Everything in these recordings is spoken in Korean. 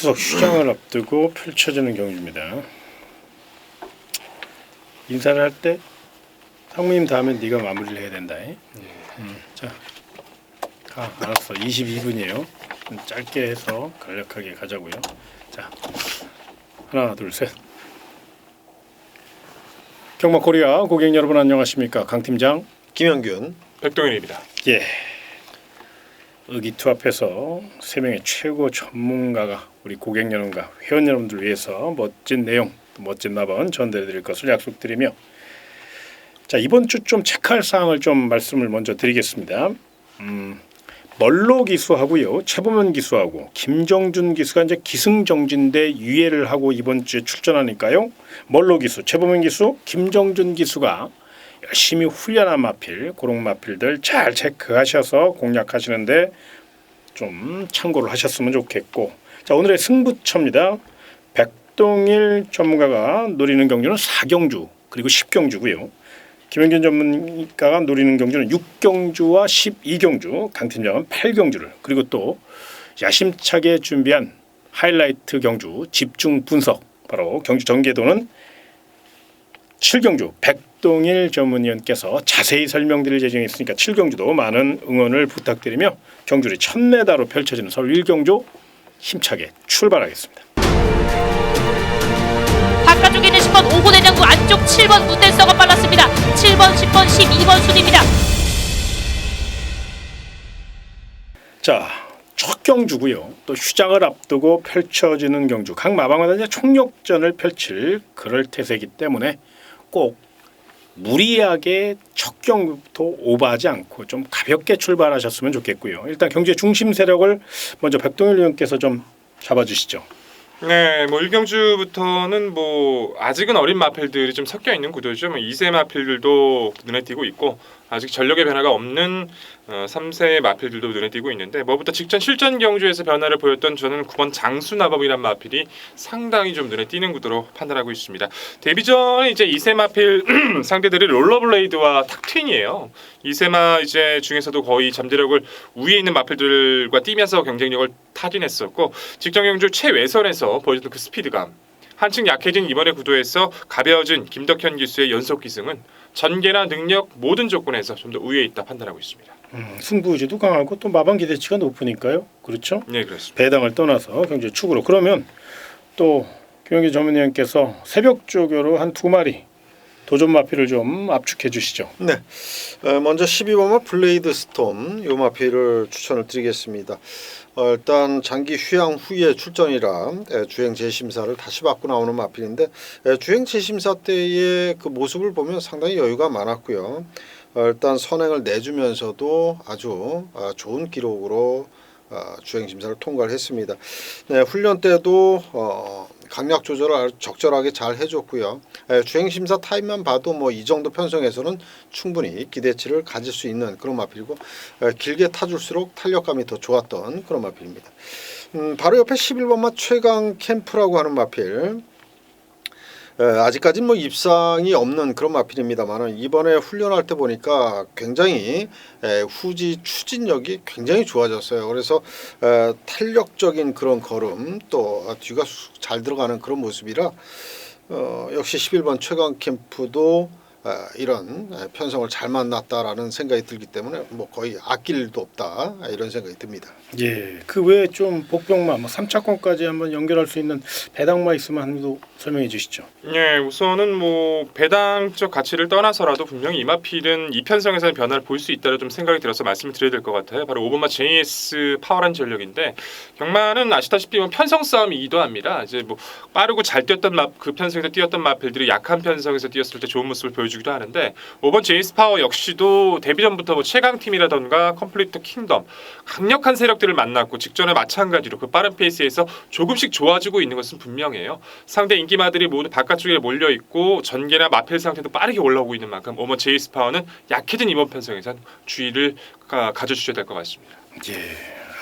추석 휴장을 앞두고 펼쳐지는 경주입니다. 인사를 할 때 상무님 다음에 네가 마무리를 해야 된다. 자, 알았어. 22분이에요. 짧게 해서 간략하게 가자고요. 자, 하나, 둘, 셋. 경마코리아 고객 여러분 안녕하십니까? 강 팀장 김영균, 백동현입니다. 예. 의기투합해서 세 명의 최고 전문가가 우리 고객 여러분과 회원 여러분들 위해서 멋진 내용, 멋진 나번 전달해드릴 것을 약속드리며, 자, 이번 주 좀 체크할 사항을 좀 말씀을 먼저 드리겠습니다. 멀로 기수하고요, 최보면 기수하고 김정준 기수가 이제 기승정진대 유예를 하고 이번 주에 출전하니까요. 멀로 기수, 최보면 기수, 김정준 기수가 열심히 훈련한 마필, 그런 마필들 잘 체크하셔서 공략하시는데 좀 참고를 하셨으면 좋겠고, 자, 오늘의 승부처입니다. 백동일 전문가가 노리는 경주는 4경주 그리고 10경주고요. 김영균 전문가가 노리는 경주는 6경주와 12경주, 강 팀장은 8경주를, 그리고 또 야심차게 준비한 하이라이트 경주 집중 분석, 바로 경주 전개도는 7경주 백동일 전문위원께서 자세히 설명드릴 예정이 있으니까 7경주도 많은 응원을 부탁드리며 경주를 1000m로 펼쳐지는 서울 1경주 힘차게 출발하겠습니다. 바깥쪽에 있는 10번 5구 대장부, 안쪽 7번 무댄서가 빨랐습니다. 7번, 10번, 12번 순입니다. 자, 첫 경주고요. 또 휴장을 앞두고 펼쳐지는 경주. 각 마방마다 이제 총력전을 펼칠 그럴 태세이기 때문에 꼭 무리하게 첫 경부터 오버하지 않고 좀 가볍게 출발하셨으면 좋겠고요. 일단 경주의 중심 세력을 먼저 백동일 의원께서 좀 잡아주시죠. 네, 뭐 1경주부터는 뭐 아직은 어린 마필들이 좀 섞여 있는 구도죠. 뭐 2세 마필들도 눈에 띄고 있고, 아직 전력의 변화가 없는 3세 마필들도 눈에 띄고 있는데, 뭐부터 직전 실전 경주에서 변화를 보였던 저는 9번 장수나범이란 마필이 상당히 좀 눈에 띄는 구도로 판단하고 있습니다. 데뷔전에 이제 2세 마필 상대들이 롤러블레이드와 탁트윈이에요. 2세마 이제 중에서도 거의 잠재력을 우위에 있는 마필들과 뛰면서 경쟁력을 타진했었고, 직전 경주 최외선에서 보여줬던 그 스피드감, 한층 약해진 이번의 구도에서 가벼워진 김덕현 기수의 연속 기승은 전개나 능력 모든 조건에서 좀 더 우위에 있다 판단하고 있습니다. 승부의지도 강하고 또 마방 기대치가 높으니까요. 그렇죠? 네, 그렇습니다. 배당을 떠나서 경주 축으로. 그러면 또 김영균 전문위원께서 새벽 조교로 한 2마리 도전 마필을 좀 압축해 주시죠. 네, 먼저 12번마 블레이드 스톰 요 마필을 추천을 드리겠습니다. 일단 장기 휴양 후에 출전이라 주행 재심사를 다시 받고 나오는 마필인데, 주행 재심사 때의 그 모습을 보면 상당히 여유가 많았고요. 일단 선행을 내주면서도 아주 좋은 기록으로 주행 심사를 통과를 했습니다. 네, 훈련 때도 강약 조절을 아주 적절하게 잘 해줬고요. 주행 심사 타임만 봐도 뭐 이 정도 편성에서는 충분히 기대치를 가질 수 있는 그런 마필이고, 길게 타줄수록 탄력감이 더 좋았던 그런 마필입니다. 바로 옆에 11번마 최강 캠프라고 하는 마필, 아직까지는 뭐 입상이 없는 그런 마필입니다만, 이번에 훈련할 때 보니까 굉장히 후지 추진력이 굉장히 좋아졌어요. 그래서 탄력적인 그런 걸음, 또 뒤가 잘 들어가는 그런 모습이라 역시 11번 최강 캠프도 이런 편성을 잘 만났다라는 생각이 들기 때문에 뭐 거의 아낄 일도 없다, 이런 생각이 듭니다. 예, 그 외에 좀 복병마, 뭐 3차권까지 한번 연결할 수 있는 배당마 있으면 한번 설명해 주시죠. 네, 우선은 뭐 배당적 가치를 떠나서라도 분명히 이 마필은 이 편성에서는 변화를 볼 수 있다는 좀 생각이 들어서 말씀을 드려야 될 것 같아요. 바로 5번마 JS 파워란 전력인데, 경마는 아시다시피 편성 싸움이기도 합니다. 이제 뭐 빠르고 잘 뛰었던 그 편성에서 뛰었던 마필들이 약한 편성에서 뛰었을 때 좋은 모습을 보여주기도 하는데, 5번 JS 파워 역시도 데뷔전부터 뭐 최강팀이라던가 컴플리트 킹덤 강력한 세력들을 만났고, 직전에 마찬가지로 그 빠른 페이스에서 조금씩 좋아지고 있는 것은 분명해요. 상대 인기마들이 모두 바깥쪽에 몰려 있고 전개나 마필 상태도 빠르게 올라오고 있는 만큼 5번 제이스 파워는 약해진 이번 편성에서 주의를 가져주셔야 될 것 같습니다. 예,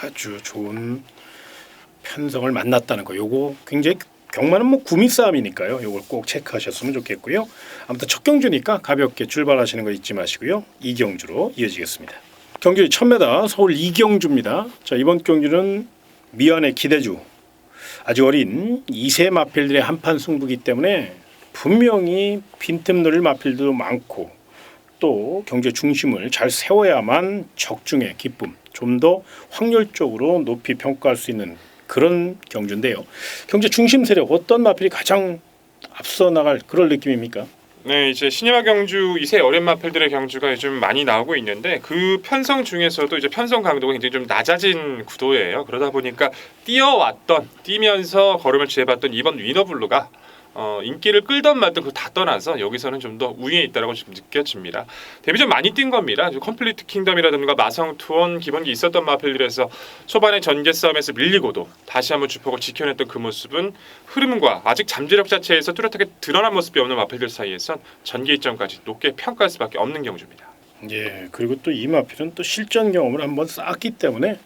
아주 좋은 편성을 만났다는 거, 요거 굉장히, 경마는 뭐 구미 싸움이니까요. 요걸 꼭 체크하셨으면 좋겠고요. 아무튼 첫 경주니까 가볍게 출발하시는 거 잊지 마시고요. 2경주로 이어지겠습니다. 경주 1000m 서울 2경주입니다. 자, 이번 경주는 미안의 기대주, 아주 어린 2세 마필들의 한판 승부기 때문에 분명히 빈틈 노릴 마필도 많고 또 경제 중심을 잘 세워야만 적중의 기쁨 좀 더 확률적으로 높이 평가할 수 있는 그런 경주인데요. 경제 중심 세력 어떤 마필이 가장 앞서 나갈 그런 느낌입니까? 네, 이제 시네마 경주 2세 어린 마필들의 경주가 요즘 많이 나오고 있는데 그 편성 중에서도 이제 편성 강도가 굉장히 좀 낮아진 구도예요. 그러다 보니까 뛰면서 걸음을 취해봤던 이번 위너블루가 인기를 끌던 말던 그거 다 떠나서 여기서는 좀 더 우위에 있다라고 지금 느껴집니다. 데뷔전 많이 뛴 겁니다. 컴플리트 킹덤이라든가 마성 투원 기본기 있었던 마필들에서 초반에 전개 싸움에서 밀리고도 다시 한번 주폭을 지켜냈던 그 모습은 흐름과 아직 잠재력 자체에서 뚜렷하게 드러난 모습이 없는 마필들 사이에선 전개 이점까지 높게 평가할 수밖에 없는 경주입니다. 예, 그리고 또 이 마필은 또 실전 경험을 한번 쌓았기 때문에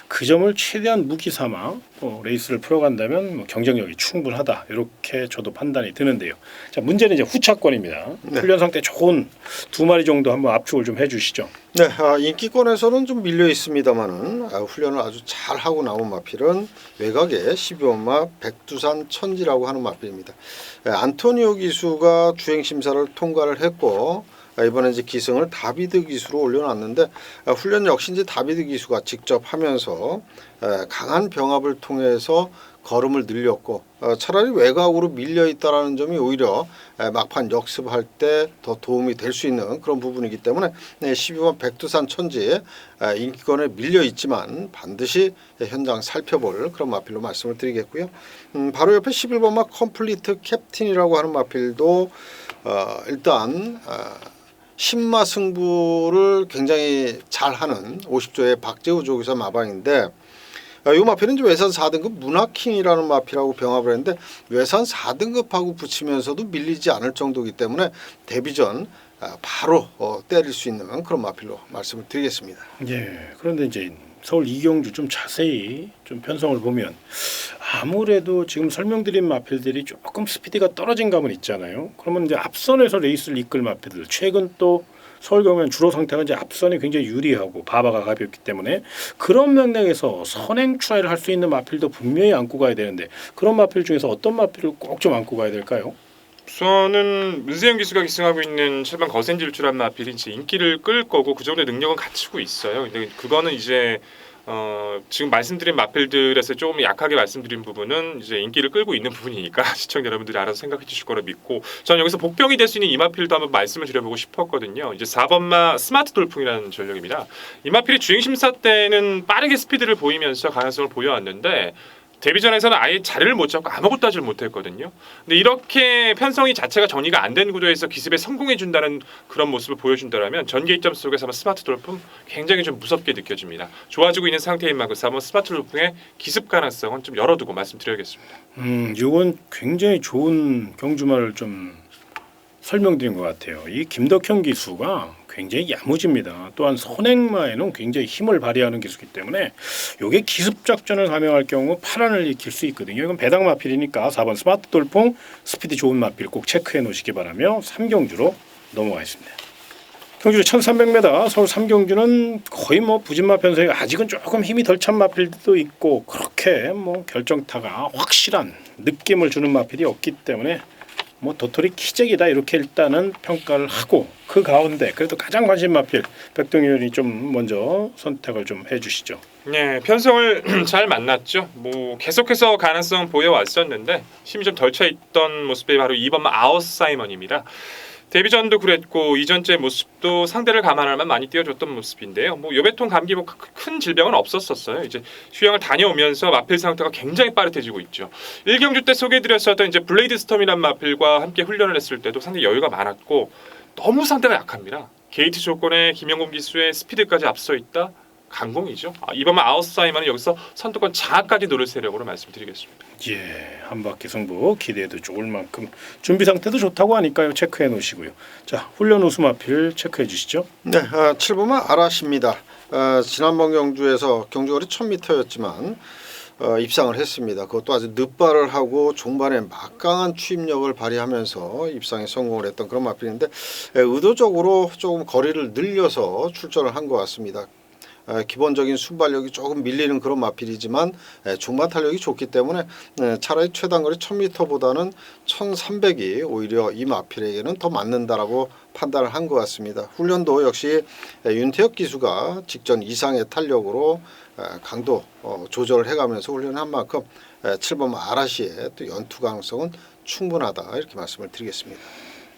그 점을 최대한 무기 삼아 레이스를 풀어간다면 경쟁력이 충분하다 이렇게 저도 판단이 드는데요. 자, 문제는 이제 후차권입니다. 네. 훈련 상태 좋은 두 마리 정도 한번 압축을 좀 해주시죠. 네, 인기권에서는 좀 밀려 있습니다만은 훈련을 아주 잘 하고 나온 마필은 외곽에 12번마 백두산 천지라고 하는 마필입니다. 안토니오 기수가 주행 심사를 통과를 했고 이번에 이제 기승을 다비드 기수로 올려놨는데 훈련 역시 이제 다비드 기수가 직접 하면서 강한 병합을 통해서 걸음을 늘렸고 차라리 외곽으로 밀려 있다라는 점이 오히려 막판 역습할 때 더 도움이 될 수 있는 그런 부분이기 때문에 12번 백두산 천지 인기권에 밀려 있지만 반드시 현장 살펴볼 그런 마필로 말씀을 드리겠고요. 바로 옆에 11번마 컴플리트 캡틴이라고 하는 마필도 일단 신마 승부를 굉장히 잘하는 50조의 박재우 조기사 마방인데 이 마필은 이제 외산 4등급 문화킹이라는 마필하고 병합을 했는데 외산 4등급하고 붙이면서도 밀리지 않을 정도이기 때문에 데뷔전 바로 때릴 수 있는 그런 마필로 말씀을 드리겠습니다. 예, 그런데 이제 서울 이경주 좀 자세히 좀 편성을 보면 아무래도 지금 설명드린 마필들이 조금 스피드가 떨어진 감은 있잖아요. 그러면 이제 앞선에서 레이스를 이끌 마필들 최근 또 서울 경우에는 주로 상태가 이제 앞선이 굉장히 유리하고 바바가 가볍기 때문에 그런 맥락에서 선행 추월을 할 수 있는 마필도 분명히 안고 가야 되는데 그런 마필 중에서 어떤 마필을 꼭 좀 안고 가야 될까요? 우선은 문세영 기수가 기승하고 있는 7번 거센질주란 마필이 이제 인기를 끌 거고 그 정도의 능력은 갖추고 있어요. 근데 그거는 이제 지금 말씀드린 마필들에서 조금 약하게 말씀드린 부분은 이제 인기를 끌고 있는 부분이니까 시청자 여러분들이 알아서 생각해 주실 거라 믿고 저는 여기서 복병이 될 수 있는 이 마필도 한번 말씀을 드려보고 싶었거든요. 이제 4번마 스마트 돌풍이라는 전력입니다. 이 마필이 주행 심사 때는 빠르게 스피드를 보이면서 가능성을 보여왔는데 데뷔전에서는 아예 자리를 못 잡고 아무것도 하질 못했거든요. 근데 이렇게 편성이 자체가 정리가 안 된 구도에서 기습에 성공해준다는 그런 모습을 보여준다면 전개 이점 속에서 한번 스마트 돌풍 굉장히 좀 무섭게 느껴집니다. 좋아지고 있는 상태인 만큼 한번 스마트 돌풍의 기습 가능성은 좀 열어두고 말씀드려야겠습니다. 이건 굉장히 좋은 경주말을 좀 설명드린 것 같아요. 이 김덕현 기수가 굉장히 야무집니다. 또한 선행마에는 굉장히 힘을 발휘하는 기수이기 때문에 이게 기습 작전을 감행할 경우 파란을 익힐 수 있거든요. 이건 배당 마필이니까 4번 스마트 돌풍 스피드 좋은 마필 꼭 체크해 놓으시기 바라며 3경주로 넘어가겠습니다. 경주 1300m 서울 3경주는 거의 부진마 편성이 아직은 조금 힘이 덜 찬 마필도 있고 그렇게 결정타가 확실한 느낌을 주는 마필이 없기 때문에 도토리 키재기다 이렇게 일단은 평가를 하고 그 가운데 그래도 가장 관심 마필 백동희 의원이 좀 먼저 선택을 좀 해주시죠. 네, 편성을 잘 만났죠. 계속해서 가능성 보여왔었는데 힘이 좀 덜 차 있던 모습이 바로 2번마 아웃사이먼입니다. 데뷔전도 그랬고 이전째 모습도 상대를 감안할 만 많이 띄워줬던 모습인데요. 요배통 감기 큰 질병은 없었었어요. 이제 휴양을 다녀오면서 마필 상태가 굉장히 빠릿해지고 있죠. 1경주 때 소개해드렸었던 이제 블레이드 스톰이란 마필과 함께 훈련을 했을 때도 상당히 여유가 많았고 너무 상대가 약합니다. 게이트 조건에 김영곤 기수의 스피드까지 앞서 있다. 강공이죠. 이번만 아웃사이먼은 여기서 선두권 장악까지 노릴 세력으로 말씀드리겠습니다. 예, 한 바퀴 승부 기대해도 좋을 만큼 준비 상태도 좋다고 하니까요. 체크해 놓으시고요. 자, 훈련 우수 마필 체크해 주시죠. 네, 7번마 아라시입니다. 지난번 경주에서 경주거리 1000m였지만 입상을 했습니다. 그것도 아주 늦발을 하고 종반에 막강한 추임력을 발휘하면서 입상에 성공을 했던 그런 마필인데 의도적으로 조금 거리를 늘려서 출전을 한 것 같습니다. 기본적인 순발력이 조금 밀리는 그런 마필이지만 중반 탄력이 좋기 때문에 차라리 최단거리 1000m보다는 1300이 오히려 이 마필에게는 더 맞는다라고 판단을 한 것 같습니다. 훈련도 역시 윤태혁 기수가 직전 이상의 탄력으로 강도 조절을 해가면서 훈련한 만큼 7번 아라시의 또 연투 가능성은 충분하다 이렇게 말씀을 드리겠습니다.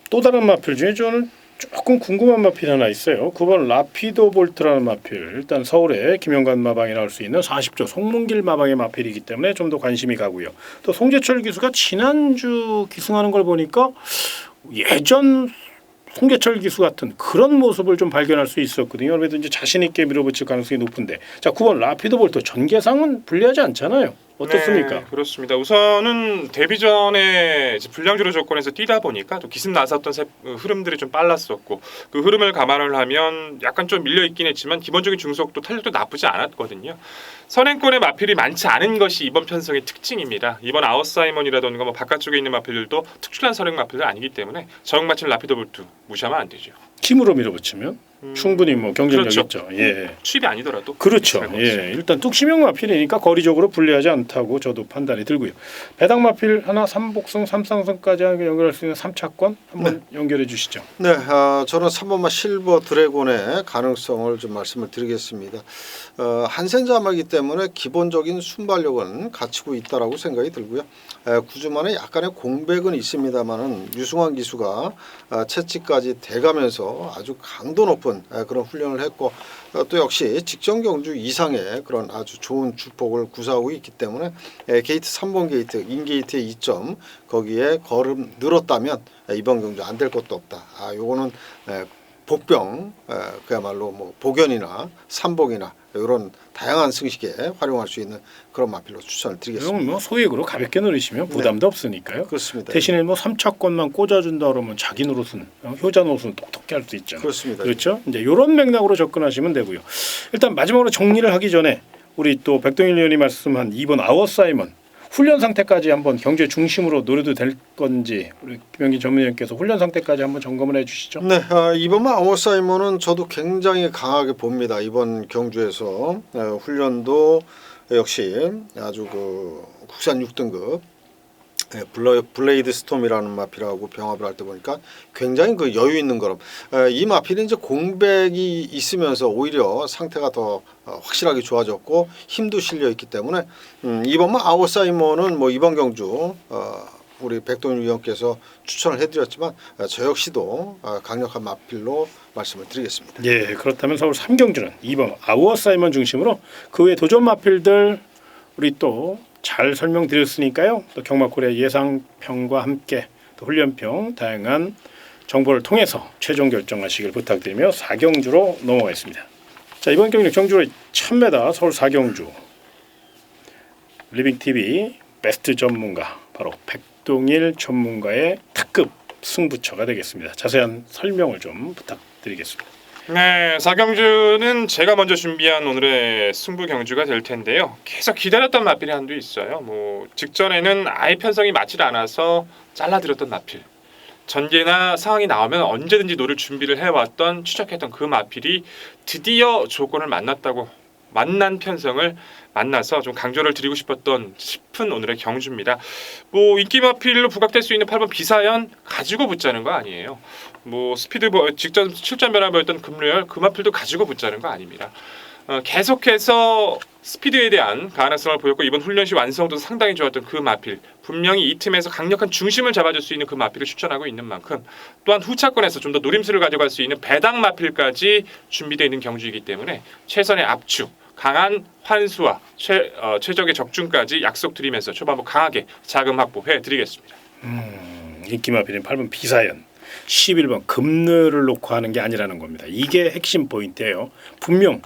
또 다른 마필 중에 저는 조금 궁금한 마필 하나 있어요. 9번 라피도 볼트라는 마필. 일단 서울에 김영관 마방이 나올 수 있는 40조 송문길 마방의 마필이기 때문에 좀 더 관심이 가고요. 또 송재철 기수가 지난주 기승하는 걸 보니까 예전 송재철 기수 같은 그런 모습을 좀 발견할 수 있었거든요. 그래도 이제 자신 있게 밀어붙일 가능성이 높은데, 자 9번 라피도 볼트 전개상은 불리하지 않잖아요. 어떻습니까? 네, 그렇습니다. 우선은 데뷔 전에 이제 불량주로 조건에서 뛰다 보니까 또 기습 나섰던 흐름들이 좀 빨랐었고 그 흐름을 감안을 하면 약간 좀 밀려 있긴 했지만 기본적인 중속도 탄력도 나쁘지 않았거든요. 선행권의 마필이 많지 않은 것이 이번 편성의 특징입니다. 이번 아웃사이먼이라던가 뭐 바깥쪽에 있는 마필들도 특출난 선행 마필은 아니기 때문에 저응마침 라피도 볼트 무시하면 안 되죠. 힘으로 밀어붙이면 충분히 뭐 경쟁력 그렇죠. 있죠. 예. 수입이 아니더라도 그렇죠. 예. 일단 뚝심형 마필이니까 거리적으로 불리하지 않다고 저도 판단이 들고요. 배당 마필 하나 3복승 3상승까지 연결할 수 있는 3차권 한번 연결해 주시죠. 네, 저는 3번마 실버 드래곤의 가능성을 좀 말씀을 드리겠습니다. 한센 자마이기 때문에 기본적인 순발력은 갖추고 있다라고 생각이 들고요. 구주만에 약간의 공백은 있습니다만은 유승환 기수가 채찍까지 대가면서 아주 강도 높은 그런 훈련을 했고 또 역시 직전 경주 이상의 그런 아주 좋은 주폭을 구사하고 있기 때문에 게이트 3번 게이트 인게이트의 2점 거기에 걸음 늘었다면 이번 경주 안 될 것도 없다. 요거는 복병 그야말로 뭐 복연이나 삼복이나 이런 다양한 승식에 활용할 수 있는 그런 마필로 추천을 드리겠습니다. 이건 뭐 소액으로 가볍게 누르시면 부담도 없으니까요. 그렇습니다. 대신에 뭐 3차권만 꽂아준다 그러면 자기 노릇은 효자 노릇은 똑똑히 할 수 있잖아요. 그렇습니다. 그렇죠. 이제 이런 맥락으로 접근하시면 되고요. 일단 마지막으로 정리를 하기 전에 우리 또 백동일 의원이 말씀한 2번 아워사이먼 훈련 상태까지 한번 경제 중심으로 노려도 될 건지 우리 김영기 전문위원께서 훈련 상태까지 한번 점검을 해주시죠. 네, 이번만 아워사이먼은 저도 굉장히 강하게 봅니다. 이번 경주에서 훈련도 역시 아주 그 국산 6등급 블레이드 스톰이라는 마필하고 병합을 할 때 보니까 굉장히 그 여유 있는 거럼 이 마필이 이제 공백이 있으면서 오히려 상태가 더 확실하게 좋아졌고 힘도 실려 있기 때문에 이번만 아웃사이먼은 뭐 이번 경주 우리 백동일 위원께서 추천을 해드렸지만 저 역시도 강력한 마필로 말씀을 드리겠습니다. 예, 그렇다면 서울 3경주는 2번 아워사이먼 중심으로 그 외 도전 마필들 우리 또 잘 설명드렸으니까요. 또 경마코리아 예상평과 함께 또 훈련평 다양한 정보를 통해서 최종 결정하시길 부탁드리며 4경주로 넘어가겠습니다. 자, 이번 경기 경주로 1000m 서울 4경주 리빙TV 베스트 전문가 바로 백동일 전문가의 특급 승부처가 되겠습니다. 자세한 설명을 좀 부탁드리겠습니다. 네, 4경주는 제가 먼저 준비한 오늘의 승부 경주가 될 텐데요. 계속 기다렸던 마필이 한두 있어요. 뭐 직전에는 아예 편성이 맞질 않아서 잘라드렸던 마필. 전개나 상황이 나오면 언제든지 노릴 준비를 해왔던 추적했던 그 마필이 드디어 조건을 만난 편성을 만나서 좀 강조를 드리고 싶은 오늘의 경주입니다. 뭐 인기 마필로 부각될 수 있는 8번 비사연 가지고 붙자는 거 아니에요. 뭐 스피드 직전 출전 변화 보였던 금로열 그 마필도 가지고 붙자는 거 아닙니다. 계속해서 스피드에 대한 가능성을 보였고 이번 훈련 시 완성도도 상당히 좋았던 그 마필 분명히 이 팀에서 강력한 중심을 잡아줄 수 있는 그 마필을 추천하고 있는 만큼 또한 후차권에서 좀 더 노림수를 가져갈 수 있는 배당 마필까지 준비되어 있는 경주이기 때문에 최선의 압축 강한 환수와 최적의 적중까지 약속드리면서 초반부 강하게 자금 확보해 드리겠습니다. 인기 마필인 8번 비사연 11번 금르를 놓고 하는 게 아니라는 겁니다. 이게 핵심 포인트예요. 분명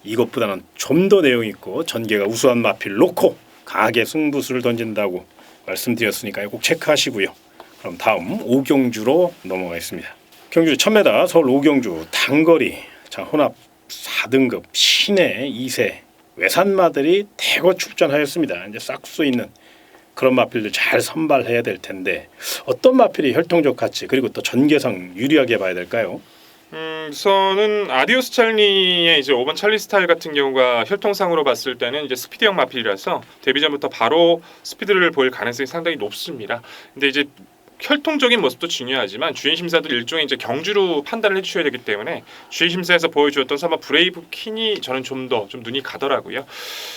이것보다는 좀 더 내용 있고 전개가 우수한 마필 놓고 강하게 승부수를 던진다고 말씀드렸으니까요. 꼭 체크하시고요. 그럼 다음 5경주로 넘어가겠습니다. 경주 1000m 서울 5경주 단거리 자 혼합 4등급 시내 2세 외산마들이 대거 출전하였습니다. 이제 싹수 있는 그런 마필들 잘 선발해야 될 텐데 어떤 마필이 혈통적 가치 그리고 또 전개상 유리하게 봐야 될까요? 우선은 아디오스 찰리의 이제 5번 찰리 스타일 같은 경우가 혈통상으로 봤을 때는 이제 스피드형 마필이라서 데뷔 전부터 바로 스피드를 보일 가능성이 상당히 높습니다. 근데 이제 혈통적인 모습도 중요하지만 주행 심사도 일종의 이제 경주로 판단을 해주셔야 되기 때문에 주행 심사에서 보여주었던 사마 브레이브 킨이 저는 좀 더 좀 눈이 가더라고요.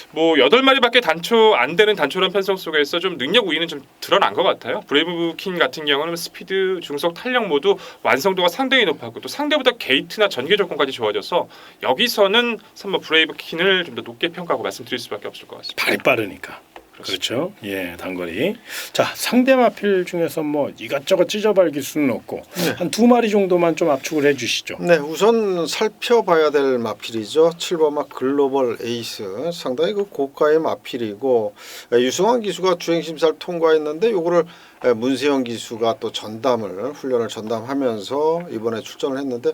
뭐 8마리밖에 단초 안 되는 단초란 편성 속에서 좀 능력 우위는 좀 드러난 것 같아요. 브레이브 킨 같은 경우는 스피드, 중속, 탄력 모두 완성도가 상당히 높았고 또 상대보다 게이트나 전개 조건까지 좋아져서 여기서는 사마 브레이브 킨을 좀 더 높게 평가하고 말씀드릴 수밖에 없을 것 같습니다. 발이 빠르니까. 그렇죠. 예, 단거리. 자, 상대 마필 중에서 뭐 이것저것 찢어발길 수는 없고 한 2마리 정도만 좀 압축을 해주시죠. 네, 우선 살펴봐야 될 마필이죠. 7번마 글로벌 에이스 상당히 그 고가의 마필이고 유승환 기수가 주행 심사를 통과했는데 요거를 문세영 기수가 또 훈련을 전담하면서 이번에 출전을 했는데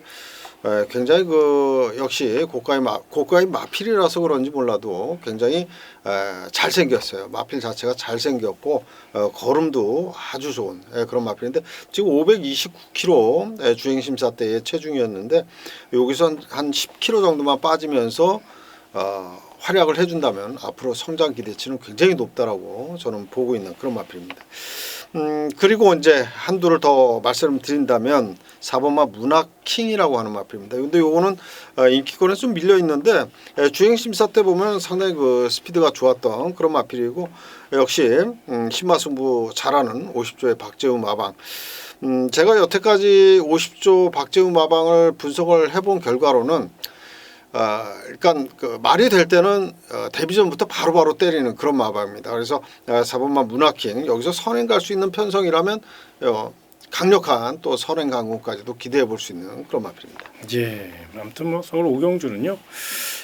굉장히 그 역시 고가의 마필이라서 그런지 몰라도 굉장히 잘생겼어요. 마필 자체가 잘생겼고 걸음도 아주 좋은 그런 마필인데 지금 529kg 주행 심사 때의 체중이었는데 여기서 한 10kg 정도만 빠지면서 활약을 해준다면 앞으로 성장 기대치는 굉장히 높다라고 저는 보고 있는 그런 마필입니다. 그리고 이제 한두를 더 말씀드린다면 4번마 문학킹이라고 하는 마필입니다. 근데 요거는 인기권에 좀 밀려 있는데 주행 심사 때 보면 상당히 그 스피드가 좋았던 그런 마필이고 역시 신마승부 잘하는 50조의 박재우 마방. 제가 여태까지 50조 박재우 마방을 분석을 해본 결과로는 그러니까 그 말이 될 때는 데뷔 전부터 바로바로 때리는 그런 마방입니다. 그래서 4번마 문학킹 여기서 선행 갈 수 있는 편성이라면 강력한 또 선행 강공까지도 기대해 볼 수 있는 그런 마필입니다. 예, 아무튼 뭐 서울 오경주는요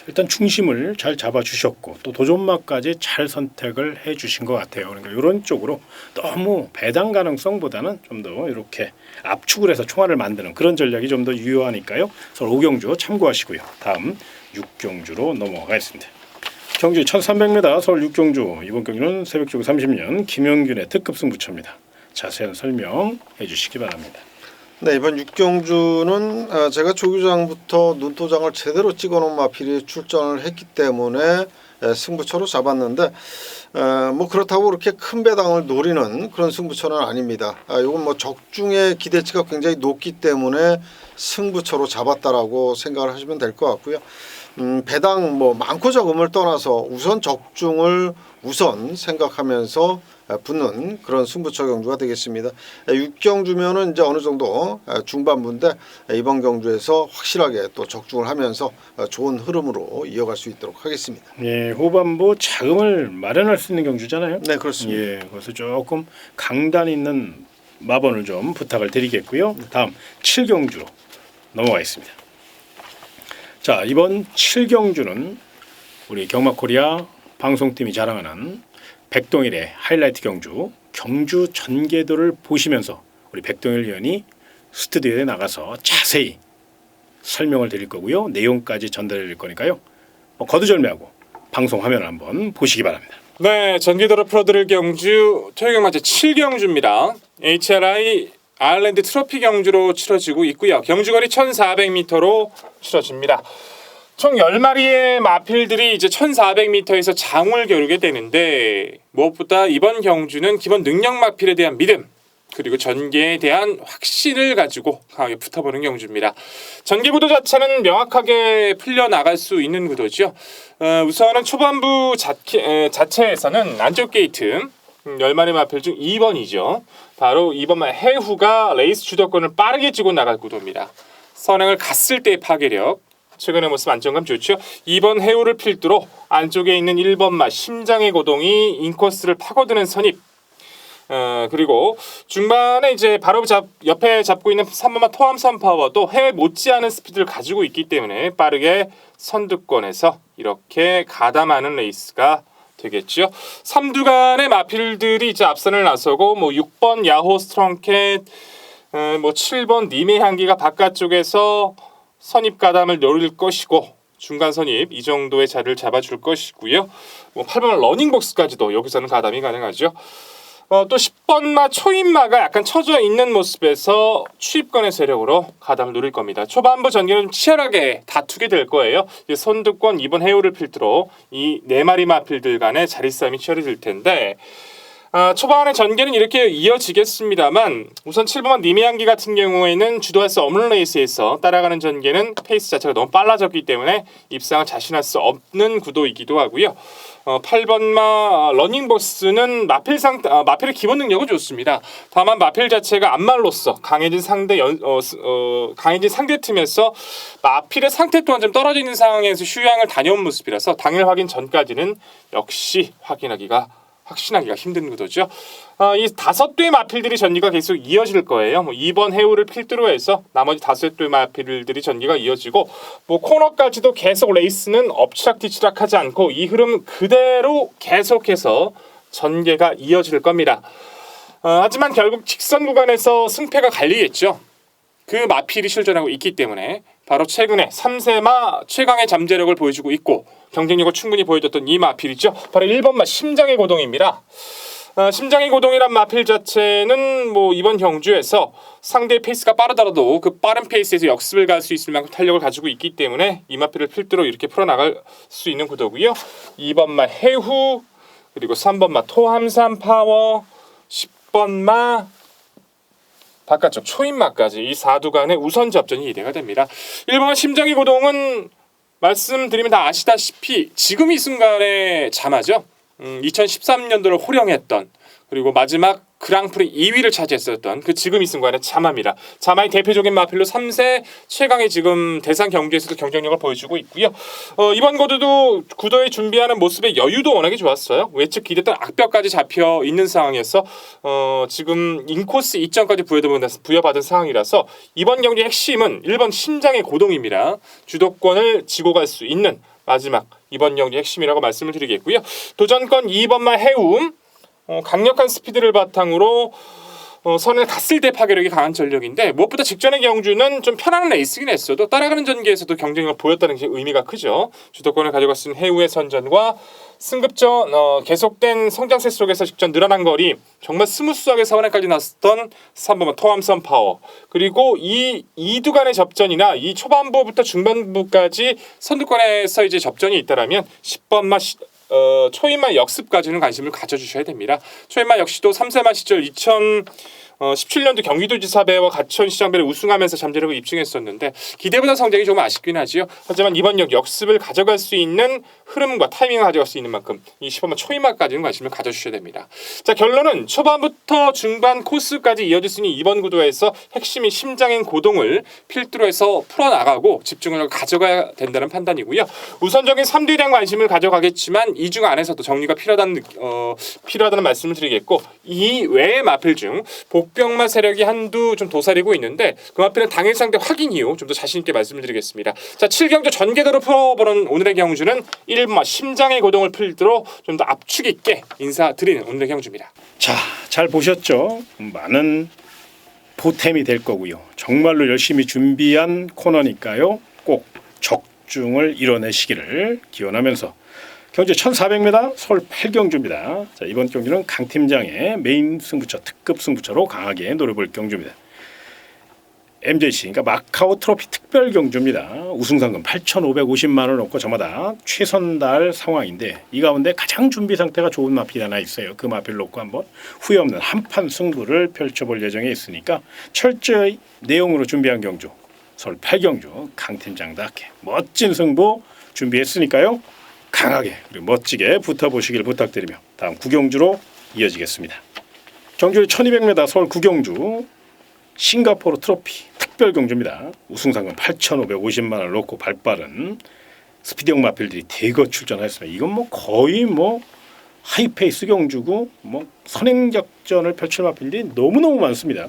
일단 중심을 잘 잡아주셨고 또 도전마까지 잘 선택을 해주신 것 같아요. 그러니까 이런 쪽으로 너무 배당 가능성보다는 좀 더 이렇게 압축을 해서 총알을 만드는 그런 전략이 좀 더 유효하니까요. 서울 오경주 참고하시고요. 다음 육경주로 넘어가겠습니다. 경주 1300m 서울 육경주 이번 경기는 새벽조기 30년 김영균의 특급 승부처입니다. 자세한 설명해 주시기 바랍니다. 네, 이번 육경주는 제가 조규장부터 눈도장을 제대로 찍어놓은 마필이 출전을 했기 때문에 승부처로 잡았는데 뭐 그렇다고 그렇게 큰 배당을 노리는 그런 승부처는 아닙니다. 이건 뭐 적중의 기대치가 굉장히 높기 때문에 승부처로 잡았다라고 생각을 하시면 될 것 같고요. 배당 뭐 많고 적음을 떠나서 우선 적중을 우선 생각하면서 붙는 그런 승부처 경주가 되겠습니다. 6경주면은 이제 어느 정도 중반부인데 이번 경주에서 확실하게 또 적중을 하면서 좋은 흐름으로 이어갈 수 있도록 하겠습니다. 예, 후반부 자금을 마련할 수 있는 경주잖아요. 네, 그렇습니다. 예, 그래서 조금 강단 있는 마번을 좀 부탁을 드리겠고요. 다음 7경주로 넘어가겠습니다. 자, 이번 7경주는 우리 경마코리아 방송팀이 자랑하는 백동일의 하이라이트 경주 전개도를 보시면서 우리 백동일 위원이 스튜디오에 나가서 자세히 설명을 드릴 거고요. 내용까지 전달해 드릴 거니까요. 거두절미하고 방송 화면을 한번 보시기 바랍니다. 네, 전기도로 풀어드릴 경주 토요경마제 7경주입니다. HRI 아일랜드 트로피 경주로 치러지고 있고요. 경주거리 1400m로 치러집니다. 총 10마리의 마필들이 이제 1400m에서 장을 겨루게 되는데 무엇보다 이번 경주는 기본 능력 마필에 대한 믿음 그리고 전개에 대한 확신을 가지고 강하게 붙어보는 경주입니다. 전개 구도 자체는 명확하게 풀려나갈 수 있는 구도죠. 우선은 초반부 자체에서는 안쪽 게이트 10마리 마필 중 2번이죠. 바로 2번만 해후가 레이스 주도권을 빠르게 쥐고 나갈 구도입니다. 선행을 갔을 때의 파괴력 최근의 모습 안정감 좋죠. 2번 해우를 필두로 안쪽에 있는 1번마 심장의 고동이 인코스를 파고드는 선입. 그리고 중반에 이제 바로 옆에 잡고 있는 3번마 토함선 파워도 해외 못지않은 스피드를 가지고 있기 때문에 빠르게 선두권에서 이렇게 가담하는 레이스가 되겠죠. 3두간의 마필들이 이제 앞선을 나서고 뭐 6번 야호 스트롱캣, 뭐 7번 님의 향기가 바깥쪽에서 선입 가담을 노릴 것이고 중간 선입 이 정도의 자리를 잡아줄 것이고요. 뭐 8번 러닝복스까지도 여기서는 가담이 가능하죠. 또 10번마 초인마가 약간 처져 있는 모습에서 추입권의 세력으로 가닥을 노릴 겁니다. 초반부 전개는 좀 치열하게 다투게 될 거예요. 이제 선두권 2번 해우를 필두로 이 4마리 마필들 간의 자리 싸움이 치열해질 텐데 초반의 전개는 이렇게 이어지겠습니다만 우선 7번마 니메양기 같은 경우에는 주도할 수 없는 레이스에서 따라가는 전개는 페이스 자체가 너무 빨라졌기 때문에 입상을 자신할 수 없는 구도이기도 하고요. 8번마 러닝버스는 마필의 기본 능력은 좋습니다. 다만 마필 자체가 안말로서 강해진 상대 틈에서 마필의 상태 또한 좀 떨어져 있는 상황에서 휴양을 다녀온 모습이라서 당일 확인 전까지는 역시 확신하기가 힘든 구도죠. 이 5대의 마필들이 전기가 계속 이어질 거예요. 2번 해우를 필두로 해서 나머지 5대의 마필들이 전기가 이어지고 코너까지도 계속 레이스는 엎치락뒤치락하지 않고 이 흐름 그대로 계속해서 전개가 이어질 겁니다. 하지만 결국 직선 구간에서 승패가 갈리겠죠. 그 마필이 실존하고 있기 때문에 바로 최근에 3세마 최강의 잠재력을 보여주고 있고 경쟁력을 충분히 보여줬던 이 마필이죠. 바로 1번마 심장의 고동입니다. 심장의 고동이란 마필 자체는 이번 경주에서 상대의 페이스가 빠르더라도 그 빠른 페이스에서 역습을 갈 수 있을 만큼 탄력을 가지고 있기 때문에 이 마필을 필두로 이렇게 풀어나갈 수 있는 구도고요. 2번마 해후 그리고 3번마 토함산 파워 10번마 바깥쪽 초인마까지 이 4두간의 우선 접전이 이대가 됩니다. 1번 심장의 고동은 말씀드리면 다 아시다시피 지금 이 순간의 자마죠. 2013년도를 호령했던 그리고 마지막 그랑프리 2위를 차지했었던 그 지금 이 순간의 자마입니다. 자마의 대표적인 마필로 3세 최강의 지금 대상 경기에서도 경쟁력을 보여주고 있고요. 이번 구도에 준비하는 모습의 여유도 워낙에 좋았어요. 외측 기대했던 악벽까지 잡혀 있는 상황에서 지금 인코스 2점까지 부여받은 상황이라서 이번 경기의 핵심은 1번 심장의 고동입니다. 주도권을 지고 갈 수 있는 마지막 이번 경기의 핵심이라고 말씀을 드리겠고요. 도전권 2번마 해움 강력한 스피드를 바탕으로 선을 갔을 때 파괴력이 강한 전력인데 무엇보다 직전의 경주는 좀 편안한 레이스긴 했어도 따라가는 전개에서도 경쟁력을 보였다는 게 의미가 크죠. 주도권을 가져갈 수 있는 해우의 선전과 승급전 계속된 성장세 속에서 직전 늘어난 거리 정말 스무스하게 사원에까지 났었던 3번만 토함선 파워 그리고 이 2두간의 접전이나 이 초반부부터 중반부까지 선두권에서 이제 접전이 있다라면 10번마 초인마 역습까지는 관심을 가져주셔야 됩니다. 초인마 역시도 3세마 시절 2017년도 경기도지사배와 가천시장배를 우승하면서 잠재력을 입증했었는데 기대보다 성적이 조금 아쉽긴 하지요. 하지만 이번 역습을 가져갈 수 있는 흐름과 타이밍을 가져갈 수 있는 만큼 이 10번마 초인마까지는 관심을 가져주셔야 됩니다. 자 결론은 초반부터 중반 코스까지 이어질 수 있는 이번 구도에서 핵심이 심장인 고동을 필두로 해서 풀어나가고 집중력을 가져가야 된다는 판단이고요. 우선적인 3대에 대한 관심을 가져가겠지만 이 중 안에서도 정리가 필요하다는 말씀을 드리겠고 이 외의 마필 중 복병마 세력이 한두 좀 도사리고 있는데 그 마필은 당일 상대 확인 이후 좀 더 자신 있게 말씀을 드리겠습니다. 자 7경주 전개도로 풀어보는 오늘의 경주는 1번마 심장의 고동을 필두로 좀 더 압축 있게 인사드리는 오늘의 경주입니다. 자, 잘 보셨죠? 많은 보탬이 될 거고요. 정말로 열심히 준비한 코너니까요. 꼭 적중을 이뤄내시기를 기원하면서 경주 1400m 서울 8경주입니다. 자, 이번 경주는 강 팀장의 메인 승부처, 특급 승부처로 강하게 노려볼 경주입니다. MJC, 그러니까 마카오 트로피 특별 경주입니다. 우승 상금 8,550만 원을 놓고 저마다 최선 다할 상황인데 이 가운데 가장 준비 상태가 좋은 마필이 하나 있어요. 그 마필 놓고 한번 후회 없는 한판 승부를 펼쳐볼 예정에 있으니까 철저히 내용으로 준비한 경주 서울 8경주 강 팀장답게 멋진 승부 준비했으니까요. 강하게 그리고 멋지게 붙어보시길 부탁드리며 다음 구경주로 이어지겠습니다. 경주 1200m 서울 구경주 싱가포르 트로피 특별 경주입니다. 우승상금 8,550만 원을 놓고 발빠른 스피드형 마필들이 대거 출전했습니다. 이건 거의 하이페이스 경주고 선행작전을 펼칠 마필들이 너무너무 많습니다.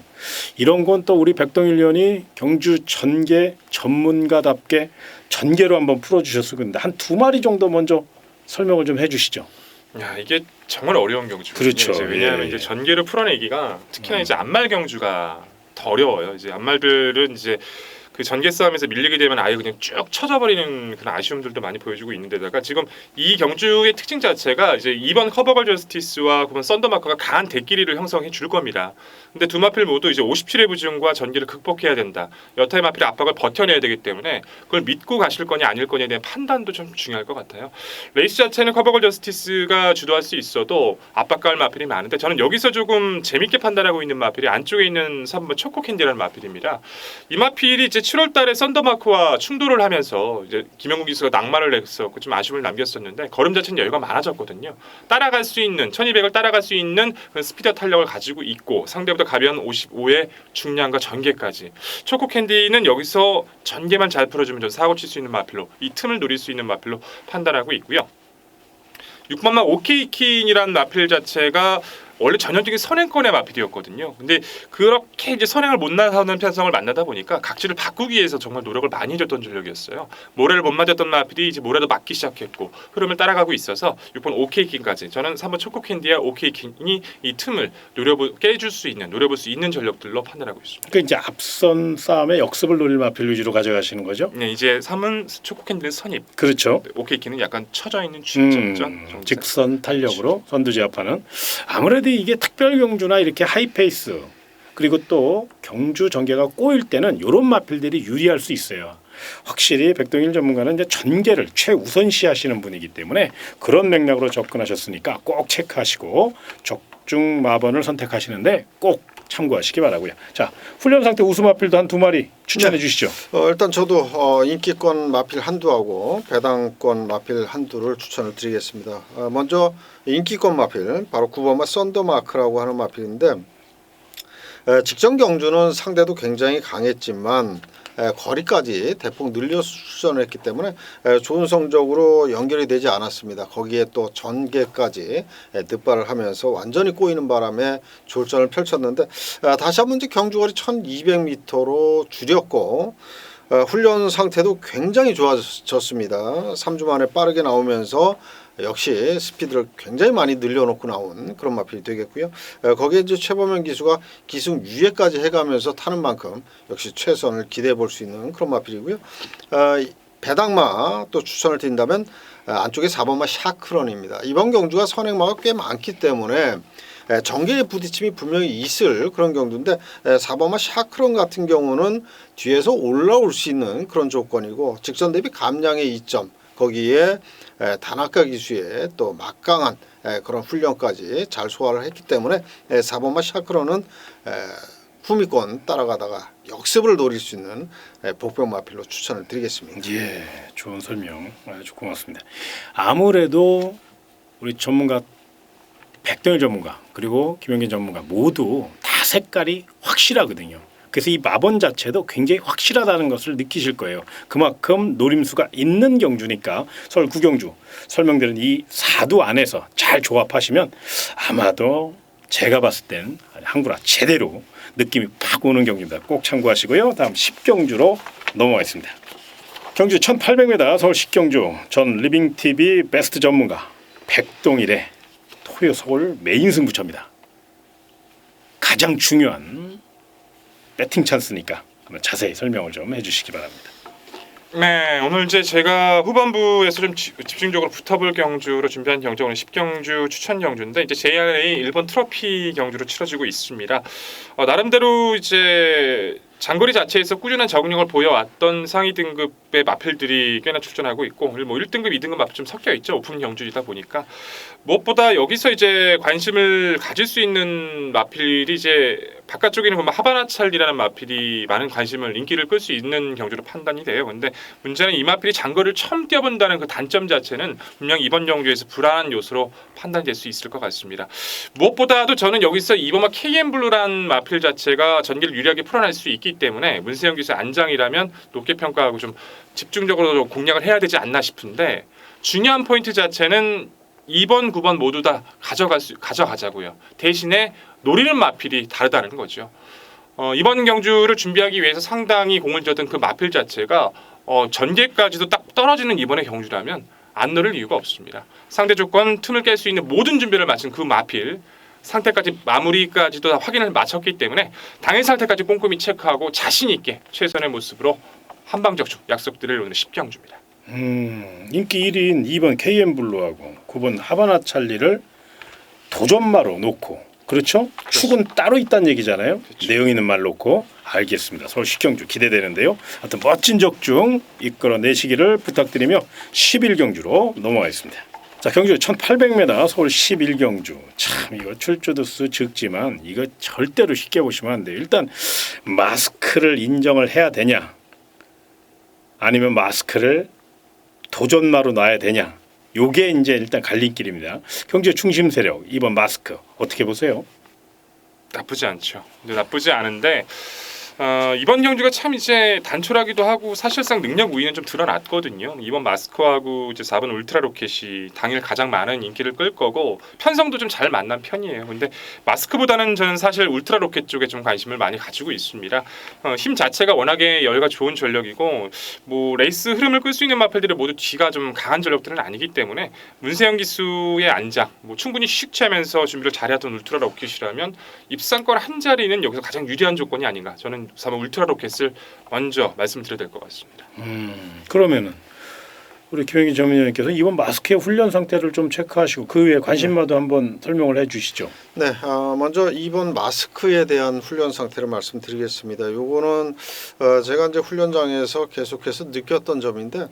이런 건 또 우리 백동일 의원이 경주 전개 전문가답게 전개로 한번 풀어주셨을 건데 한 2마리 정도 먼저 설명을 좀 해주시죠. 야 이게 정말 어려운 경주거든요. 그렇죠. 왜냐하면 예. 이제 전개를 풀어내기가 특히나 이제 안말 경주가 더 어려워요. 이제 안말들은 이제 그 전개 싸움에서 밀리게 되면 아예 그냥 쭉 쳐져버리는 그런 아쉬움들도 많이 보여주고 있는데다가 지금 이 경주의 특징 자체가 이제 이번 커버걸 저스티스와 그러면 썬더마크가 강한 대끼리를 형성해 줄 겁니다. 근데 두 마필 모두 이제 57의 부중과 전개를 극복해야 된다. 여타의 마필의 압박을 버텨내야 되기 때문에 그걸 믿고 가실 거냐 아닐 거냐에 대한 판단도 좀 중요할 것 같아요. 레이스 자체는 커버걸 저스티스가 주도할 수 있어도 압박가할 마필이 많은데 저는 여기서 조금 재밌게 판단하고 있는 마필이 안쪽에 있는 3번 초코캔디라는 마필입니다. 이 마필이 이제 7월달에 썬더마크와 충돌을 하면서 이제 김영국 기수가 낙마를 했었고 좀 아쉬움을 남겼었는데 걸음 자체는 여유가 많아졌거든요. 따라갈 수 있는 1200을 따라갈 수 있는 그런 스피드 탄력을 가지고 있고 상대보다 가벼운 55의 중량과 전개까지. 초코캔디는 여기서 전개만 잘 풀어주면 좀 사고 칠 수 있는 마필로 이 틈을 노릴 수 있는 마필로 판단하고 있고요. 6번마 오케이킨이라는 마필 자체가 원래 전형적인 선행권의 마필이었거든요. 근데 그렇게 이제 선행을 못 나서는 편성을 만나다 보니까 각지를 바꾸기 위해서 정말 노력을 많이 해줬던 전력이었어요. 모래를 못 맞았던 마필이 이제 모래도 맞기 시작했고 흐름을 따라가고 있어서 6번 오케이킨까지 저는 3번 초코캔디와 오케이킨이 이 틈을 깨줄 수 있는 노려볼 수 있는 전력들로 판단하고 있습니다. 그 이제 앞선 싸움에 역습을 노릴 마필 위주로 가져가시는 거죠? 네, 이제 3은 초코캔디는 선입, 그렇죠. 오케이킨은 약간 처져 있는 직접전 직선 탄력으로 선두제압하는. 아무래도 이게 특별 경주나 이렇게 하이페이스 그리고 또 경주 전개가 꼬일 때는 이런 마필들이 유리할 수 있어요. 확실히 백동일 전문가는 이제 전개를 최우선시하시는 분이기 때문에 그런 맥락으로 접근하셨으니까 꼭 체크하시고 적중 마번을 선택하시는데 꼭 참고하시기 바라고요. 자, 훈련 상태 우수 마필도 한 2마리 추천해 주시죠. 일단 저도 인기권 마필 한두하고 배당권 마필 한두를 추천을 드리겠습니다. 먼저 인기권 마필 바로 9번마 썬더마크라고 하는 마필인데 직전 경주는 상대도 굉장히 강했지만 거리까지 대폭 늘려 출전을 했기 때문에 좋은 성적으로 연결이 되지 않았습니다. 거기에 또 전개까지 늑발을 하면서 완전히 꼬이는 바람에 졸전을 펼쳤는데 다시 한번 이제 경주거리 1200m로 줄였고 훈련 상태도 굉장히 좋아졌습니다. 3주 만에 빠르게 나오면서 역시 스피드를 굉장히 많이 늘려놓고 나온 그런 마필이 되겠고요. 거기에 이제 최범현 기수가 기승 유예까지 해가면서 타는 만큼 역시 최선을 기대해 볼 수 있는 그런 마필이고요. 배당마 또 추천을 드린다면 안쪽에 4번마 샤크런입니다. 이번 경주가 선행마가 꽤 많기 때문에 전개의 부딪힘이 분명히 있을 그런 경주인데 4번마 샤크런 같은 경우는 뒤에서 올라올 수 있는 그런 조건이고 직전 대비 감량의 이점 거기에 다나카 기수의 또 막강한 그런 훈련까지 잘 소화를 했기 때문에 4번마 샤크로는 후미권 따라가다가 역습을 노릴 수 있는 복병 마필로 추천을 드리겠습니다. 예, 좋은 설명 아주 고맙습니다. 아무래도 우리 전문가 백동일 전문가 그리고 김영균 전문가 모두 다 색깔이 확실하거든요. 그래서 이 마번 자체도 굉장히 확실하다는 것을 느끼실 거예요. 그만큼 노림수가 있는 경주니까 서울 구경주 설명드린 이 4두 안에서 잘 조합하시면 아마도 제가 봤을 땐 한구라 제대로 느낌이 팍 오는 경주입니다. 꼭 참고하시고요. 다음 10경주로 넘어가겠습니다. 경주 1800m 서울 10경주 전 리빙TV 베스트 전문가 백동일의 토요 서울 메인 승부처입니다. 가장 중요한 배팅 찬스니까 한번 자세히 설명을 좀 해주시기 바랍니다. 네, 오늘 이제 제가 후반부에서 좀 집중적으로 붙어볼 경주로 준비한 경주 오늘 10경주 추천 경주인데 이제 JRA 일본 트로피 경주로 치러지고 있습니다. 나름대로 이제 장거리 자체에서 꾸준한 적응력을 보여왔던 상위 등급의 마필들이 꽤나 출전하고 있고 뭐 1등급, 2등급 마필 좀 섞여 있죠. 오픈 경주이다 보니까 무엇보다 여기서 이제 관심을 가질 수 있는 마필이 이제 바깥쪽에는 보면 하바나찰리라는 마필이 많은 관심을 인기를 끌 수 있는 경주로 판단이 돼요. 근데 문제는 이 마필이 장거리를 처음 뛰어본다는 그 단점 자체는 분명 이번 경주에서 불안한 요소로 판단될 수 있을 것 같습니다. 무엇보다도 저는 여기서 이번마 KM블루란 마필 자체가 전기를 유리하게 풀어낼 수 있기 때문에 문세영 기수의 안장이라면 높게 평가하고 좀 집중적으로 공략을 해야 되지 않나 싶은데 중요한 포인트 자체는 2번, 9번 모두 다 가져가자고요. 대신에 노리는 마필이 다르다는 거죠. 이번 경주를 준비하기 위해서 상당히 공을 들였던 그 마필 자체가 전개까지도 딱 떨어지는 이번의 경주라면 안 노릴 이유가 없습니다. 상대 조건 틈을 깰 수 있는 모든 준비를 마친 그 마필 상태까지 마무리까지도 다 확인을 마쳤기 때문에 당일 상태까지 꼼꼼히 체크하고 자신 있게 최선의 모습으로 한방적중 약속드릴 오늘 10경주입니다. 인기 1위인 2번 KM블루하고 9번 하바나 찰리를 도전마로 놓고 그렇죠? 축은 따로 있다는 얘기잖아요. 그렇죠. 내용 있는 말 놓고 알겠습니다. 서울 10경주 기대되는데요. 하여튼 멋진 적중 이끌어내시기를 부탁드리며 11경주로 넘어가겠습니다. 자, 경주 1800m 서울 11경주. 참 이거 출조도 수 적지만 이거 절대로 쉽게 보시면 안 돼요. 일단 마스크를 인정을 해야 되냐 아니면 마스크를 도전마로 놔야 되냐. 요게 이제 일단 갈림길입니다. 경주의 중심 세력 2번 마스크 어떻게 보세요? 나쁘지 않죠. 근데 나쁘지 않은데 이번 경주가 참 이제 단촐하기도 하고 사실상 능력 우위는 좀 드러났거든요. 이번 마스크하고 이제 4번 울트라 로켓이 당일 가장 많은 인기를 끌 거고 편성도 좀 잘 만난 편이에요. 근데 마스크보다는 저는 사실 울트라 로켓 쪽에 좀 관심을 많이 가지고 있습니다. 힘 자체가 워낙에 열과 좋은 전력이고 뭐 레이스 흐름을 끌 수 있는 마필들이 모두 뒤가 좀 강한 전력들은 아니기 때문에 문세영 기수의 안장 뭐 충분히 휴식 취하면서 준비를 잘해왔던 울트라 로켓이라면 입상권 한 자리는 여기서 가장 유리한 조건이 아닌가. 저는 3번 울트라 로켓을 먼저 말씀드려야 될 것 같습니다. 그러면은 우리 김영기 전문위원님께서 이번 마스크의 훈련 상태를 좀 체크하시고 그 외에 관심마도 한번 설명을 해주시죠. 네, 먼저 이번 마스크에 대한 훈련 상태를 말씀드리겠습니다. 요거는 제가 이제 훈련장에서 계속해서 느꼈던 점인데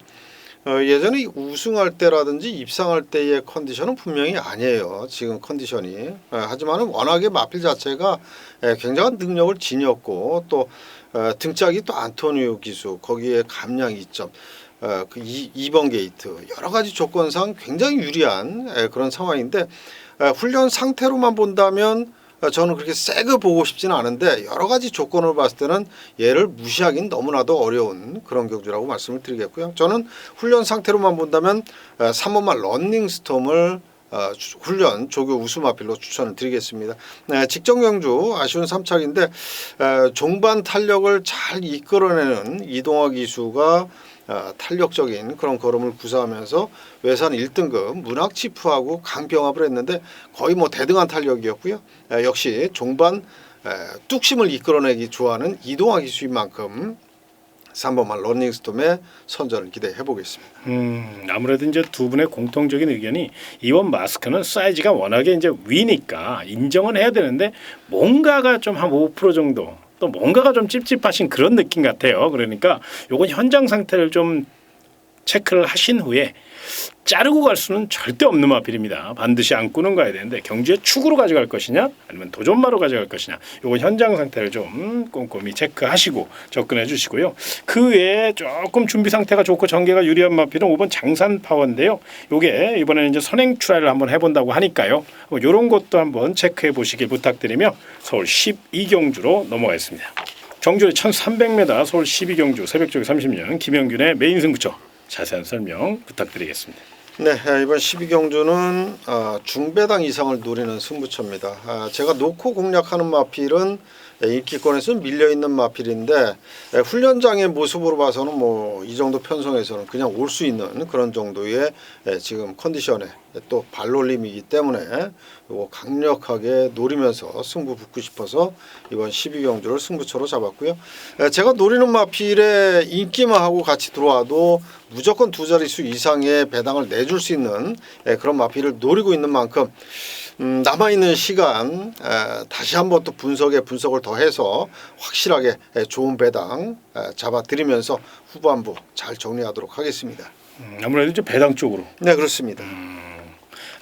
예전에 우승할 때라든지 입상할 때의 컨디션은 분명히 아니에요. 지금 컨디션이. 하지만 워낙에 마필 자체가 굉장한 능력을 지녔고 또 등짝이 또 안토니오 기수 거기에 감량 2점 그 2번 게이트 여러 가지 조건상 굉장히 유리한 그런 상황인데 훈련 상태로만 본다면 저는 그렇게 세게 보고 싶지는 않은데 여러 가지 조건을 봤을 때는 얘를 무시하기는 너무나도 어려운 그런 경주라고 말씀을 드리겠고요. 저는 훈련 상태로만 본다면 3번만 런닝스톰을 훈련 조교 우수마필로 추천을 드리겠습니다. 직전 경주 아쉬운 3착인데 종반 탄력을 잘 이끌어내는 이동화 기수가 탄력적인 그런 걸음을 구사하면서 외산 1등급 문학치프하고 강병합을 했는데 거의 뭐 대등한 탄력이었고요. 역시 종반 뚝심을 이끌어내기 좋아하는 이동화 기수인 만큼 3번만 런닝스톰의 선전을 기대해 보겠습니다. 아무래도 이제 두 분의 공통적인 의견이 이번 마스크는 사이즈가 워낙에 이제 위니까 인정은 해야 되는데 뭔가가 좀 한 5% 정도 또 뭔가가 좀 찝찝하신 그런 느낌 같아요. 그러니까 요건 현장 상태를 좀 체크를 하신 후에 자르고 갈 수는 절대 없는 마필입니다. 반드시 안고는 가야 되는데 경주에 축으로 가져갈 것이냐 아니면 도전마로 가져갈 것이냐 요건 현장 상태를 좀 꼼꼼히 체크하시고 접근해 주시고요. 그 외에 조금 준비 상태가 좋고 전개가 유리한 마필은 5번 장산파워인데요. 요게 이번에는 이제 선행 트라이를 한번 해본다고 하니까요. 요런 것도 한번 체크해 보시길 부탁드리며 서울 12경주로 넘어가겠습니다. 경주의 1300m 서울 12경주 새벽쪽에 30년 김영균의 메인 승부처 자세한 설명 부탁드리겠습니다. 네, 이번 12경주는 중배당 이상을 노리는 승부처입니다. 제가 놓고 공략하는 마필은 인기권에서 밀려있는 마필인데 훈련장의 모습으로 봐서는 뭐 이 정도 편성에서는 그냥 올 수 있는 그런 정도의 지금 컨디션에 또 발놀림이기 때문에 이거 강력하게 노리면서 승부 붙고 싶어서 이번 12경주를 승부처로 잡았고요. 제가 노리는 마필에 인기만 하고 같이 들어와도 무조건 두 자릿수 이상의 배당을 내줄 수 있는 그런 마필을 노리고 있는 만큼 남아있는 시간 다시 한번 또 분석을 더해서 확실하게 좋은 배당 잡아드리면서 후반부 잘 정리하도록 하겠습니다. 아무래도 이제 배당 쪽으로. 네, 그렇습니다.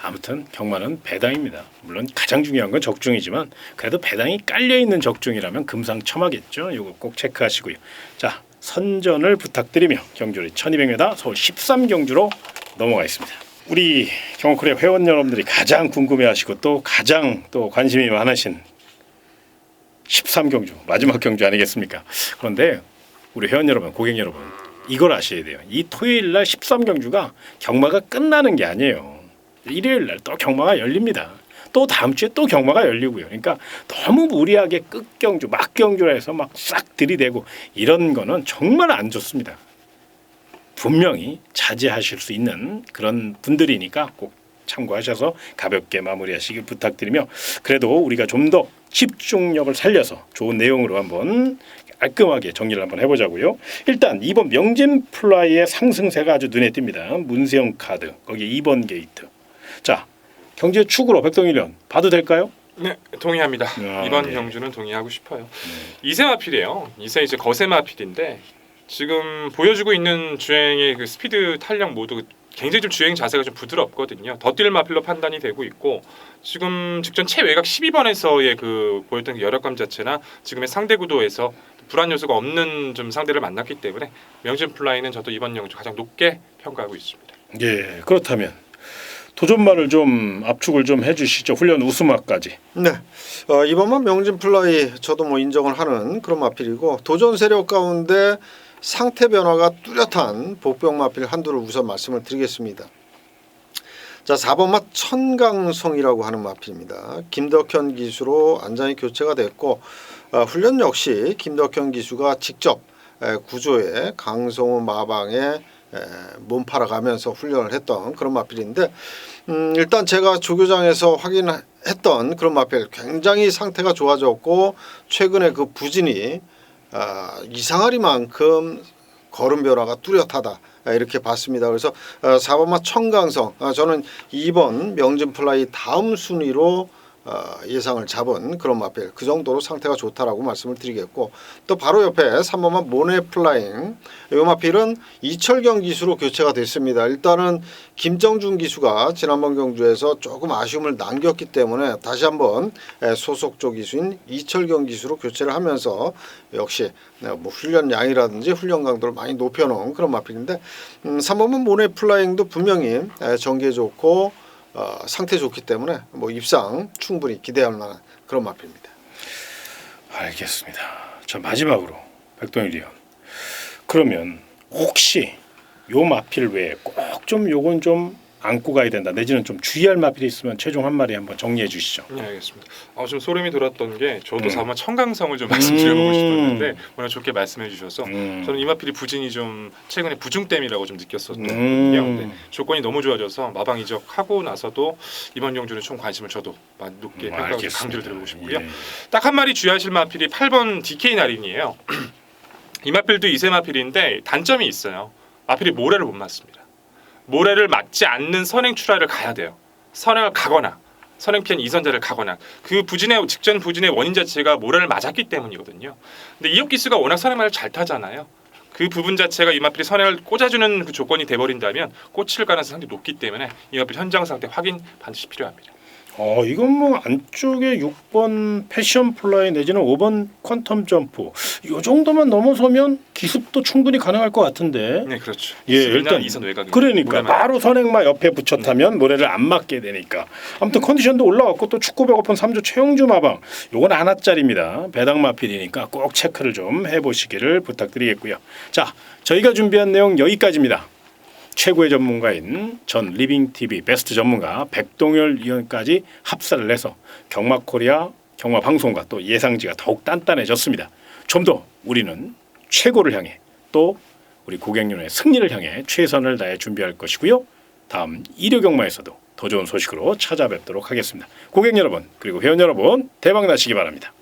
아무튼 경마는 배당입니다. 물론 가장 중요한 건 적중이지만 그래도 배당이 깔려 있는 적중이라면 금상첨화겠죠. 이거 꼭 체크하시고요. 자, 선전을 부탁드리며 경주리 1200m 서울 13경주로 넘어가겠습니다. 우리 경마코리아 회원 여러분들이 가장 궁금해하시고 또 가장 또 관심이 많으신 13경주 마지막 경주 아니겠습니까? 그런데 우리 회원 여러분, 고객 여러분 이걸 아셔야 돼요. 이 토요일 날 13경주가 경마가 끝나는 게 아니에요. 일요일 날 또 경마가 열립니다. 또 다음 주에 또 경마가 열리고요. 그러니까 너무 무리하게 끝경주, 막경주라 해서 막 싹 들이대고 이런 거는 정말 안 좋습니다. 분명히 자제하실 수 있는 그런 분들이니까 꼭 참고하셔서 가볍게 마무리하시길 부탁드리며 그래도 우리가 좀 더 집중력을 살려서 좋은 내용으로 한번 깔끔하게 정리를 한번 해보자고요. 일단 이번 명진 플라이의 상승세가 아주 눈에 띕니다. 문세영 카드 거기 2번 게이트. 자 경제 축으로 백동일련 봐도 될까요? 네, 동의합니다. 이번 네. 경주는 동의하고 싶어요. 2세 마필이에요. 2세 이제 거세 마필인데 지금 보여주고 있는 주행의 그 스피드 탄력 모두 굉장히 좀 주행 자세가 좀 부드럽거든요. 더 뛸 마필로 판단이 되고 있고 지금 직전 최외곽 12번에서의 그 보였던 그 여력감 자체나 지금의 상대 구도에서 불안 요소가 없는 좀 상대를 만났기 때문에 명진 플라이는 저도 이번 경주 가장 높게 평가하고 있습니다. 예, 그렇다면 도전말을 좀 압축을 좀 해주시죠. 훈련 우승마까지. 네, 이번만 명진 플라이 저도 뭐 인정을 하는 그런 마필이고 도전 세력 가운데 상태 변화가 뚜렷한 복병 마필 한두를 우선 말씀을 드리겠습니다. 자, 4번마 천강성이라고 하는 마필입니다. 김덕현 기수로 안장이 교체가 됐고 훈련 역시 김덕현 기수가 직접 구조에 강성우 마방에 몸팔아가면서 훈련을 했던 그런 마필인데 일단 제가 조교장에서 확인했던 그런 마필 굉장히 상태가 좋아졌고 최근에 그 부진이 이상하리만큼 걸음 변화가 뚜렷하다 이렇게 봤습니다. 그래서 4번마 청강성 저는 2번 명진 플라이 다음 순위로 예상을 잡은 그런 마필 그 정도로 상태가 좋다라고 말씀을 드리겠고 또 바로 옆에 3번마 모네 플라잉 이 마필은 이철경 기수로 교체가 됐습니다. 일단은 김정준 기수가 지난번 경주에서 조금 아쉬움을 남겼기 때문에 다시 한번 소속조 기수인 이철경 기수로 교체를 하면서 역시 뭐 훈련 양이라든지 훈련 강도를 많이 높여놓은 그런 마필인데 3번마 모네 플라잉도 분명히 전개 좋고 상태 좋기 때문에 뭐 입상 충분히 기대할 만한 그런 마필입니다. 알겠습니다. 자 마지막으로 백동일 위원. 그러면 혹시 요 마필 외에 꼭 좀 요건 좀 안고 가야 된다 내지는 좀 주의할 마필이 있으면 최종 한 마리 한번 정리해 주시죠. 네, 알겠습니다. 좀 소름이 돋았던 게 저도 4번마 청강성을 좀 말씀드려보고 싶었는데 오늘 좋게 말씀해 주셔서 저는 이 마필이 부진이 좀 최근에 부중댐이라고 좀 느꼈었거든요. 근데 조건이 너무 좋아져서 마방 이적하고 나서도 이번 경주는 총 관심을 저도 높게 평가하고 강조를 드리고 싶고요. 예. 딱 한 마리 주의하실 마필이 8번 DK 나린이에요. 이 마필도 2세 마필인데 단점이 있어요. 마필이 모래를 못 맞습니다. 모래를 맞지 않는 선행 출하를 가야 돼요. 선행을 가거나 선행 피한 이선자를 가거나 그 부진의 직전 부진의 원인 자체가 모래를 맞았기 때문이거든요. 근데 이혁 기수가 워낙 선행말을 잘 타잖아요. 그 부분 자체가 이 마필이 선행을 꽂아주는 그 조건이 돼버린다면 꽂힐 가능성이 상당히 높기 때문에 이 마필 현장 상태 확인 반드시 필요합니다. 이건 뭐 안쪽에 6번 패션 플라이 내지는 5번 퀀텀 점프 요 정도만 넘어서면 기습도 충분히 가능할 것 같은데. 네, 그렇죠. 예, 일단 이선 외곽. 그러니까 바로 선행마 옆에 붙여 타면 모래를 안 맞게 되니까. 아무튼 컨디션도 올라왔고 또 축구 배고픈 3주 최용주 마방 요건 하나짜리입니다. 배당 마필이니까 꼭 체크를 좀 해보시기를 부탁드리겠고요. 자, 저희가 준비한 내용 여기까지입니다. 최고의 전문가인 전 리빙TV 베스트 전문가 백동열 위원까지 합사를 해서 경마코리아 경마방송과 또 예상지가 더욱 단단해졌습니다. 좀 더 우리는 최고를 향해 또 우리 고객님의 승리를 향해 최선을 다해 준비할 것이고요. 다음 일요경마에서도 더 좋은 소식으로 찾아뵙도록 하겠습니다. 고객 여러분 그리고 회원 여러분 대박 나시기 바랍니다.